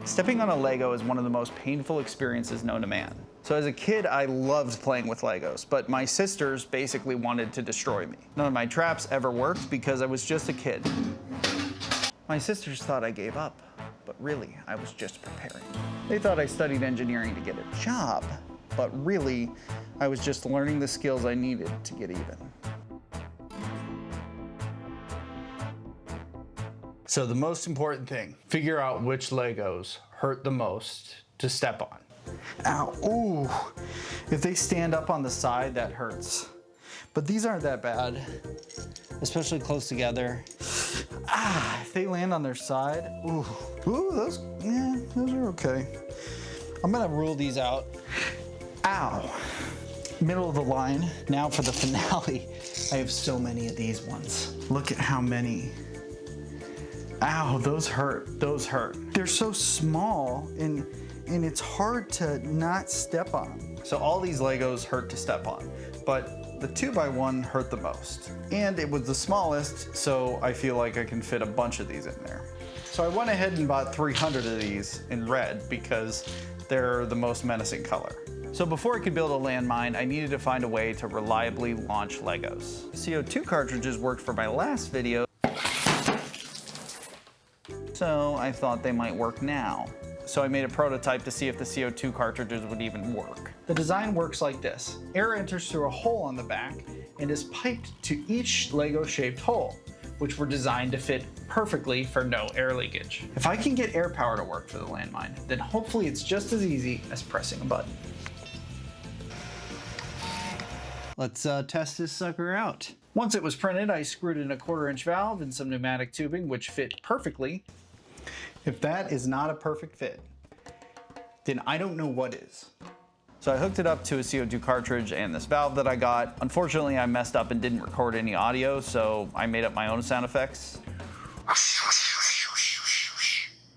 Stepping on a Lego is one of the most painful experiences known to man. So as a kid, I loved playing with Legos, but my sisters basically wanted to destroy me. None of my traps ever worked because I was just a kid. My sisters thought I gave up, but really, I was just preparing. They thought I studied engineering to get a job, but really, I was just learning the skills I needed to get even. So the most important thing, figure out which Legos hurt the most to step on. Ow, ooh. If they stand up on the side, that hurts. But these aren't that bad, especially close together. If they land on their side, ooh, those are okay. I'm gonna rule these out. Ow, middle of the line. Now for the finale. I have so many of these ones. Look at how many. Ow, those hurt, those hurt. They're so small and it's hard to not step on them. So all these Legos hurt to step on, but the 2x1 hurt the most. And it was the smallest, so I feel like I can fit a bunch of these in there. So I went ahead and bought 300 of these in red because they're the most menacing color. So before I could build a landmine, I needed to find a way to reliably launch Legos. CO2 cartridges worked for my last video, so I thought they might work now. So I made a prototype to see if the CO2 cartridges would even work. The design works like this. Air enters through a hole on the back and is piped to each Lego-shaped hole, which were designed to fit perfectly for no air leakage. If I can get air power to work for the landmine, then hopefully it's just as easy as pressing a button. Let's test this sucker out. Once it was printed, I screwed in a 1/4-inch valve and some pneumatic tubing, which fit perfectly. If that is not a perfect fit, then I don't know what is. So I hooked it up to a CO2 cartridge and this valve that I got. Unfortunately, I messed up and didn't record any audio, so I made up my own sound effects.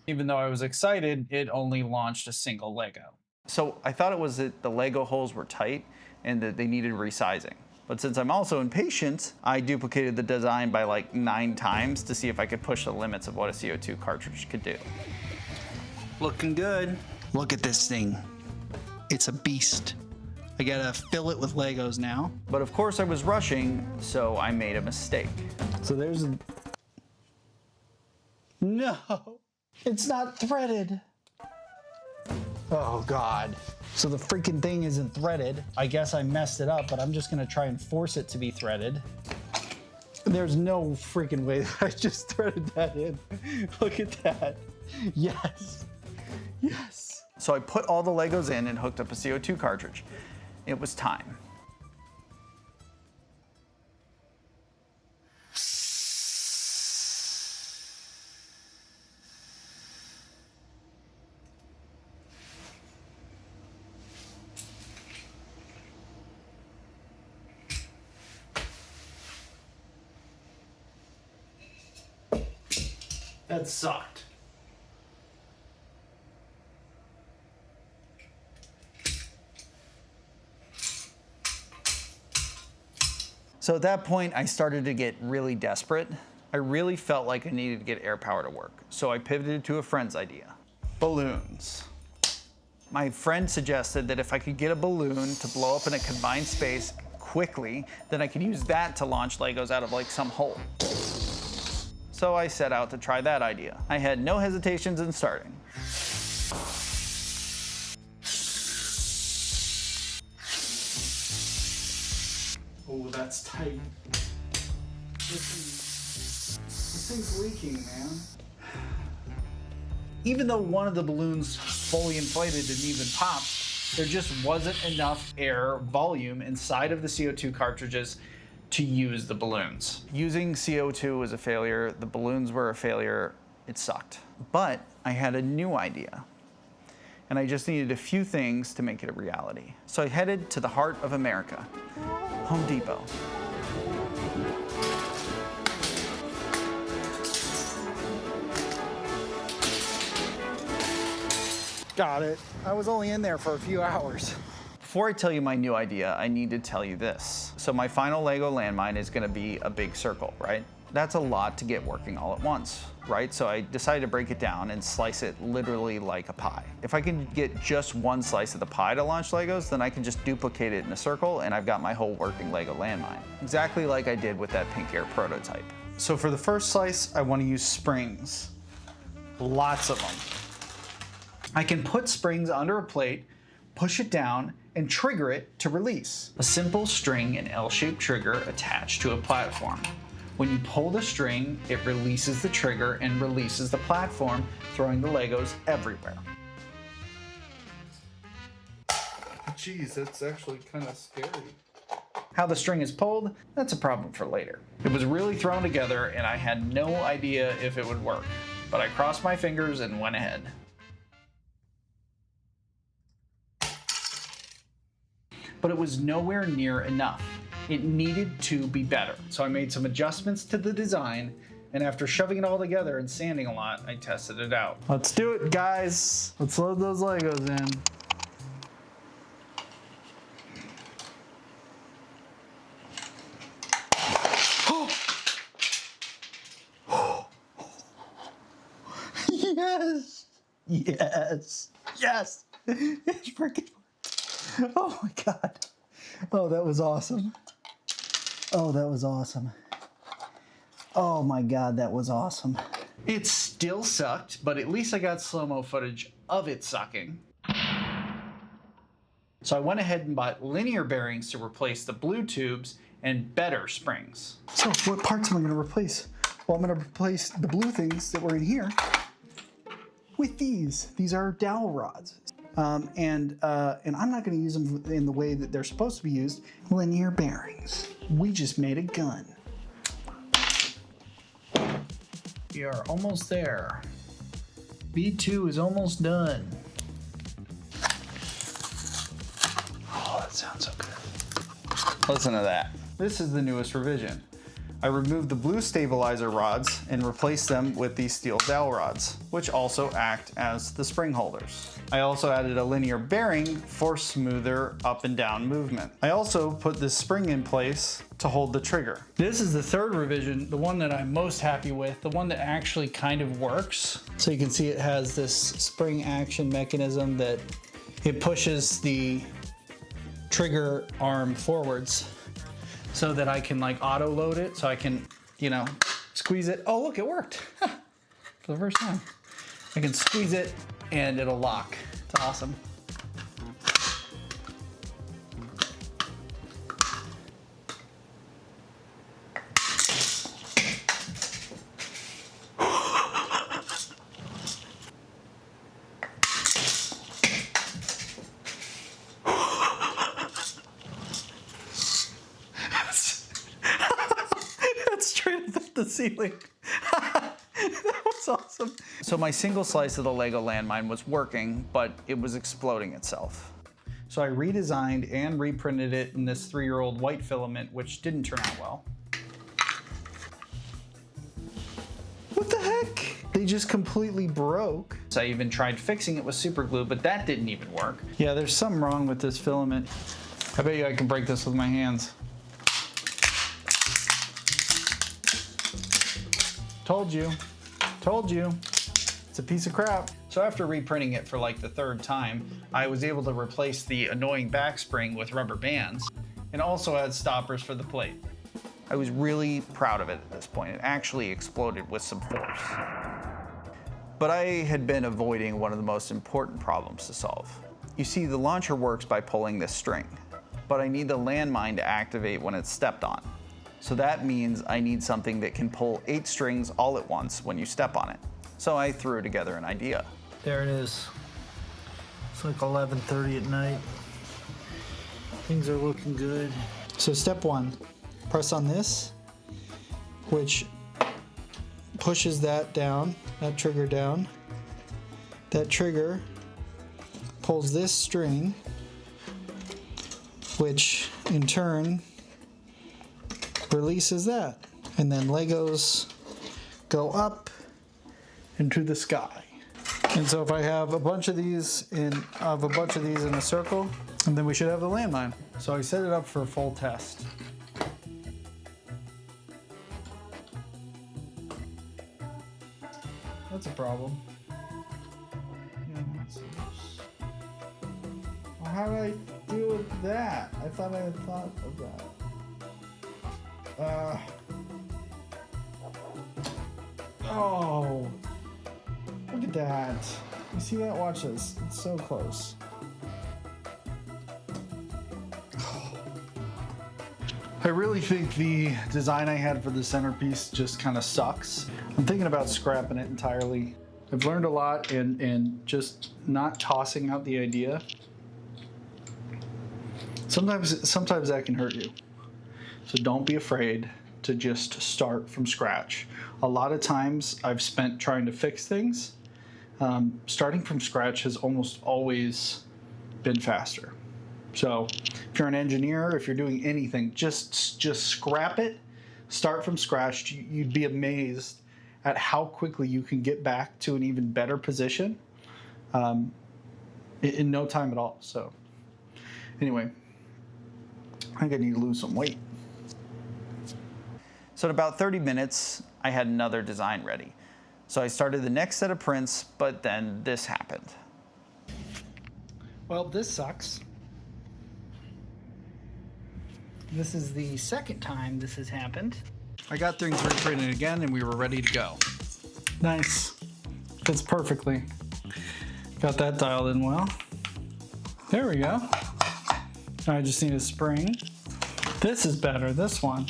Even though I was excited, it only launched a single Lego. So I thought it was that the Lego holes were tight and that they needed resizing. But since I'm also impatient, I duplicated the design by like 9 times to see if I could push the limits of what a CO2 cartridge could do. Looking good. Look at this thing. It's a beast. I gotta fill it with Legos now. But of course I was rushing, so I made a mistake. So there's a... No, it's not threaded. Oh God. So the freaking thing isn't threaded. I guess I messed it up, but I'm just gonna try and force it to be threaded. There's no freaking way that I just threaded that in. Look at that. Yes. Yes. So I put all the Legos in and hooked up a CO2 cartridge. It was time. That sucked. So at that point, I started to get really desperate. I really felt like I needed to get air power to work. So I pivoted to a friend's idea. Balloons. My friend suggested that if I could get a balloon to blow up in a confined space quickly, then I could use that to launch Legos out of like some hole. So I set out to try that idea. I had no hesitations in starting. Oh, that's tight. This thing's leaking, man. Even though one of the balloons fully inflated and even popped, there just wasn't enough air volume inside of the CO2 cartridges to use the balloons. Using CO2 was a failure, the balloons were a failure, it sucked. But I had a new idea, and I just needed a few things to make it a reality. So I headed to the heart of America, Home Depot. Got it. I was only in there for a few hours. Before I tell you my new idea, I need to tell you this. So my final Lego landmine is gonna be a big circle, right? that's a lot to get working all at once, right? So I decided to break it down and slice it literally like a pie. If I can get just one slice of the pie to launch Legos, then I can just duplicate it in a circle and I've got my whole working Lego landmine. Exactly like I did with that pink air prototype. So for the first slice, I want to use springs. Lots of them. I can put springs under a plate, push it down, and trigger it to release. A simple string and L-shaped trigger attached to a platform. When you pull the string, it releases the trigger and releases the platform, throwing the Legos everywhere. Geez, that's actually kind of scary. How the string is pulled, that's a problem for later. It was really thrown together and I had no idea if it would work, but I crossed my fingers and went ahead. But it was nowhere near enough. It needed to be better. So I made some adjustments to the design, and after shoving it all together and sanding a lot, I tested it out. Let's do it, guys. Let's load those Legos in. Yes! Yes! Yes! It's freaking worked. Oh my God. Oh, that was awesome. Oh, that was awesome. Oh my God, that was awesome. It still sucked, but at least I got slow-mo footage of it sucking. So I went ahead and bought linear bearings to replace the blue tubes and better springs. So what parts am I gonna replace? Well, I'm gonna replace the blue things that were in here with these. These are dowel rods. And I'm not going to use them in the way that they're supposed to be used. Linear bearings. We just made a gun. We are almost there. B2 is almost done. Oh, that sounds so good. Listen to that. This is the newest revision. I removed the blue stabilizer rods and replaced them with these steel dowel rods, which also act as the spring holders. I also added a linear bearing for smoother up and down movement. I also put this spring in place to hold the trigger. This is the third revision, the one that I'm most happy with, the one that actually kind of works. So you can see it has this spring action mechanism that it pushes the trigger arm forwards, so that I can like auto load it, so I can, you know, squeeze it. Oh, look, it worked for the first time. I can squeeze it and it'll lock. It's awesome. Straight up the ceiling. That was awesome. So my single slice of the Lego landmine was working, but it was exploding itself. So I redesigned and reprinted it in this 3-year-old white filament, which didn't turn out well. What the heck? They just completely broke. So I even tried fixing it with super glue, but that didn't even work. Yeah, there's something wrong with this filament. I bet you I can break this with my hands. Told you. It's a piece of crap. So after reprinting it for like the 3rd time, I was able to replace the annoying back spring with rubber bands and also add stoppers for the plate. I was really proud of it at this point. It actually exploded with some force. But I had been avoiding one of the most important problems to solve. You see, the launcher works by pulling this string, but I need the landmine to activate when it's stepped on. So that means I need something that can pull 8 strings all at once when you step on it. So I threw together an idea. There it is. It's like 11:30 at night. Things are looking good. So step 1, press on this, which pushes that down, that trigger down. That trigger pulls this string, which in turn releases that, and then Legos go up into the sky. And so if I have a bunch of these in a circle, and then we should have the landmine. So I set it up for a full test. problem. Yeah, that's loose. Well, how do I deal with that? I thought I had thought of that. Oh, look at that. You see that? Watch this. It's so close. I really think the design I had for the centerpiece just kind of sucks. I'm thinking about scrapping it entirely. I've learned a lot and just not tossing out the idea. Sometimes that can hurt you. So don't be afraid to just start from scratch. A lot of times I've spent trying to fix things. Starting from scratch has almost always been faster. So if you're an engineer, if you're doing anything, just scrap it, start from scratch. You'd be amazed at how quickly you can get back to an even better position in no time at all. So anyway, I think I need to lose some weight. So in about 30 minutes, I had another design ready. So I started the next set of prints, but then this happened. Well, this sucks. This is the second time this has happened. I got things reprinted again and we were ready to go. Nice. Fits perfectly. Got that dialed in well. There we go. I just need a spring. This is better, this one.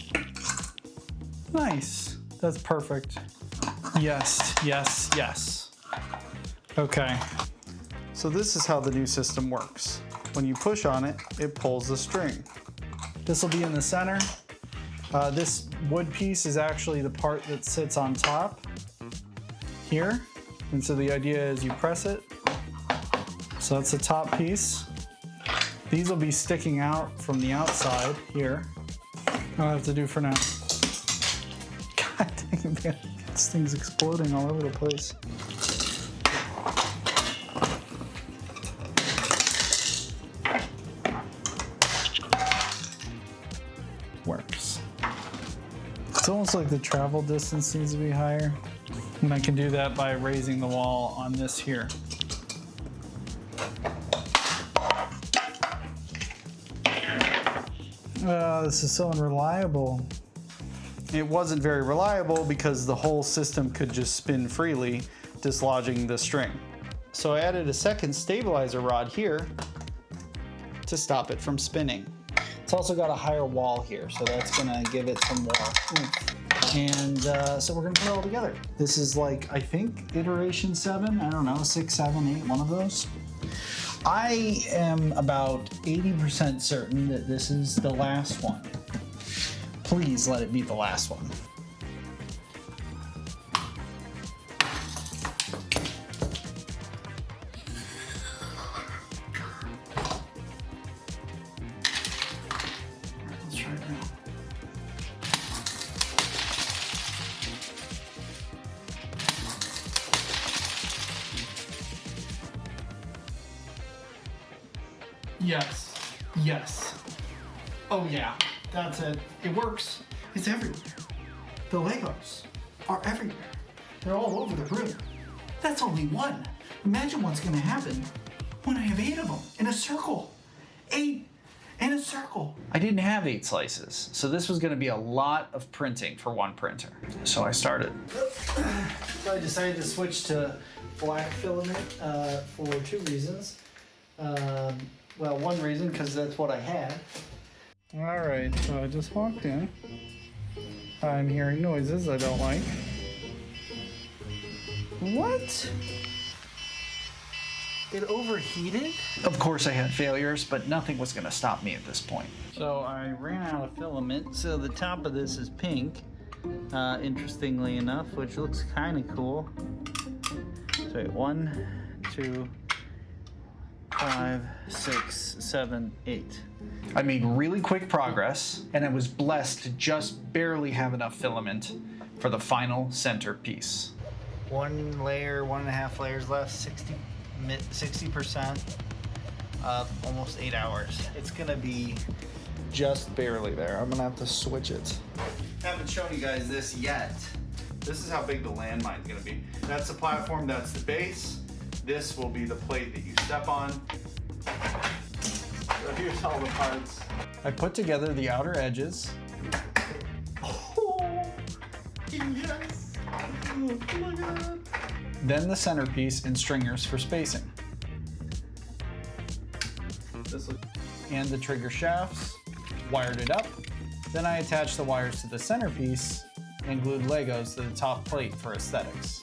Nice. That's perfect. Yes, yes, yes. Okay. So this is how the new system works. When you push on it, it pulls the string. This will be in the center. This wood piece is actually the part that sits on top here. And so the idea is you press it. So that's the top piece. These will be sticking out from the outside here. All I have to do for now. God dang it, man. This thing's exploding all over the place. Works. It's almost like the travel distance needs to be higher. And I can do that by raising the wall on this here. This is so unreliable. It wasn't very reliable because the whole system could just spin freely, dislodging the string. So I added a second stabilizer rod here to stop it from spinning. It's also got a higher wall here, so that's gonna give it some more oomph. And so we're gonna put it all together. This is like, I think, iteration 7, I don't know, 6, 7, 8, one of those. I am about 80% certain that this is the last one. Please let it be the last one. Let's try it now. Yes. Yes. Oh yeah, that's it. It works. It's everywhere. The Legos are everywhere. They're all over the room. That's only one. Imagine what's gonna happen when I have 8 of them in a circle. 8 in a circle. I didn't have 8 slices, so this was gonna be a lot of printing for one printer. So I started. I decided to switch to black filament for 2 reasons. Well, one reason, because that's what I had. All right, so I just walked in. I'm hearing noises I don't like. What? It overheated? Of course I had failures, but nothing was gonna stop me at this point. So I ran out of filament, so the top of this is pink, interestingly enough, which looks kind of cool. So wait, 1, 2, 5, 6, 7, 8. I made really quick progress, and I was blessed to just barely have enough filament for the final center piece. 1 layer, 1.5 layers left, 60%, almost 8 hours. It's gonna be just barely there. I'm gonna have to switch it. Haven't shown you guys this yet, This is how big the landmine is going to be. That's the platform, that's the base. This will be the plate that you step on. So here's all the parts. I put together the outer edges. Oh, yes! Look at that. Then the centerpiece and stringers for spacing. And the trigger shafts, wired it up. Then I attached the wires to the centerpiece and glued Legos to the top plate for aesthetics.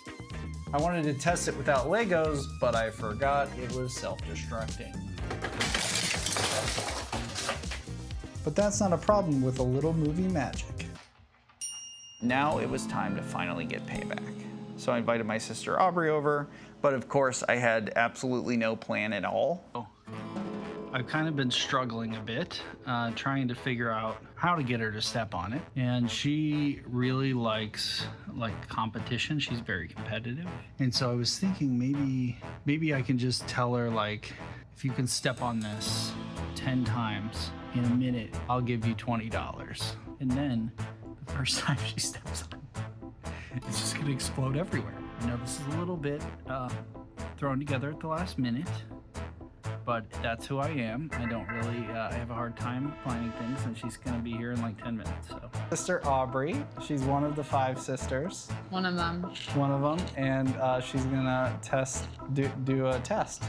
I wanted to test it without Legos, but I forgot it was self-destructing. But that's not a problem with a little movie magic. Now it was time to finally get payback. So I invited my sister Aubrey over, but of course I had absolutely no plan at all. I've kind of been struggling a bit, trying to figure out how to get her to step on it. And she really likes competition. She's very competitive. And so I was thinking maybe I can just tell her, like, if you can step on this 10 times in a minute, I'll give you $20. And then the first time she steps on it, it's just gonna explode everywhere. I know this is a little bit thrown together at the last minute, but that's who I am. I don't really, I have a hard time planning things, and she's gonna be here in like 10 minutes, so. Sister Aubrey, she's one of the 5 sisters. One of them. One of them, and she's gonna do a test.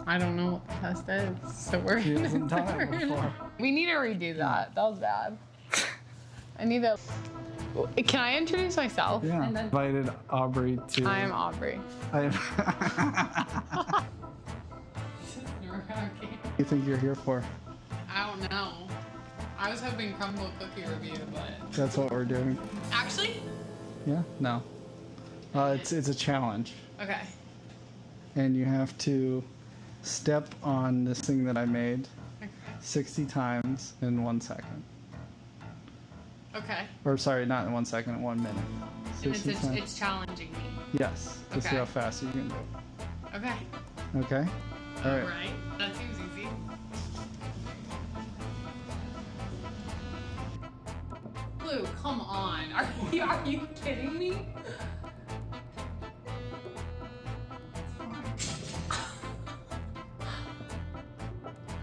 I don't know what the test is, so we're She hasn't done it before. We need to redo that. That was bad. I need to. Can I introduce myself? Yeah. And then... Invited Aubrey to. I am Aubrey. I am. What do you think you're here for? I don't know. I was hoping crumble cookie review, but That's what we're doing. actually, Yeah? No. It's a challenge, okay. and you have to step on this thing that I made 60 times in 1 second. Okay. Or sorry, not in 1 second, in 1 minute. And 60 times. it's challenging me. Yes. To see Okay. how fast you can do it. Okay. Okay? All right. Right. That seems easy. Blue, come on. Are you kidding me?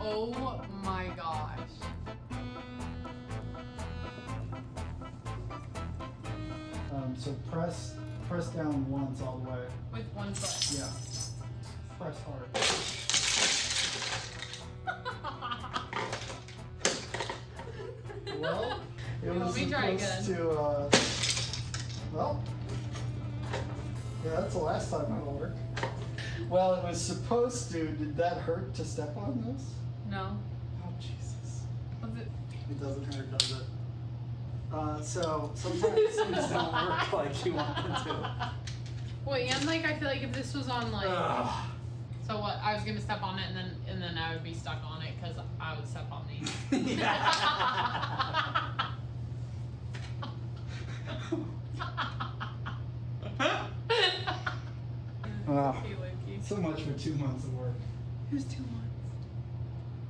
Oh my gosh. So press down once all the way. With one foot. Yeah. Press hard. Well, it was Let me try supposed again. to, well, yeah, that's the last time it'll work. Well, it was supposed to. Did that hurt to step on this? No. Oh, Jesus. Was it? It doesn't hurt, does it? So sometimes things don't work like you want them to. Wait, and like I feel like if this was on like, Ugh. so what? I was gonna step on it and then I would be stuck on it because I would step on these. Wow. Lucky, lucky. So much for 2 months of work. It was too much.